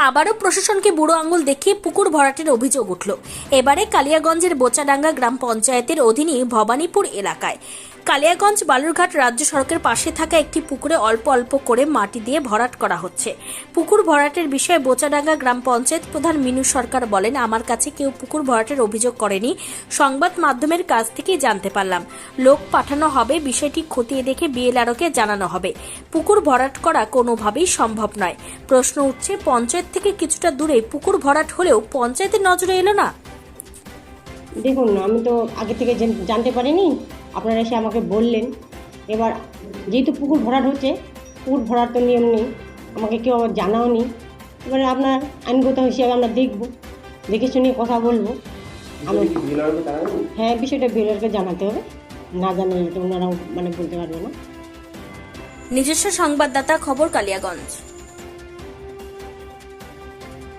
আবারও প্রশাসনকে বুড়ো আঙুল দেখিয়ে পুকুর ভরাটের অভিযোগ উঠল। এবারে কালিয়াগঞ্জের বোচাডাঙ্গা গ্রাম পঞ্চায়েতের অধীনে ভবানীপুর এলাকায় কালিয়াগঞ্জ বালুরঘাট রাজ্য সড়কের পাশে থাকা একটি পুকুরে অল্প অল্প করে মাটি দিয়ে ভরাট করা হচ্ছে। পুকুর ভরাটের বিষয়ে বোচাডাঙ্গা গ্রাম পঞ্চায়েত প্রধান মিনু সরকার বলেন, আমার কাছে কেউ পুকুর ভরাটের অভিযোগ করেনি, সংবাদ মাধ্যমের কাছ থেকেই জানতে পারলাম। লোক পাঠানো হবে, বিষয়টি খতিয়ে দেখে বিএলআরওকে জানানো হবে। পুকুর ভরাট করা কোনোভাবেই সম্ভব নয়। প্রশ্ন উঠছে, পঞ্চায়েত থেকে কিছুটা দূরে পুকুর ভরাট হলেও পঞ্চায়েতের নজরে এলো না। দেখুন, আমি তো আগে থেকে জানতে পারিনি, আপনারা এসে আমাকে বললেন। এবার যেহেতু পুকুর ভরাট হচ্ছে, পুকুর ভরাট তো নিয়ম নেই, আমাকে কেউ আমার জানাও নি। এবারে আপনার আইনগত হিসেবে আমরা দেখব, দেখে শুনে কথা বলবো। হ্যাঁ, বিষয়টা বিএলআরকে জানাতে হবে, না জানালে তো ওনারাও বলতে পারবে না। নিজস্ব সংবাদদাতা, খবর কালিয়াগঞ্জ।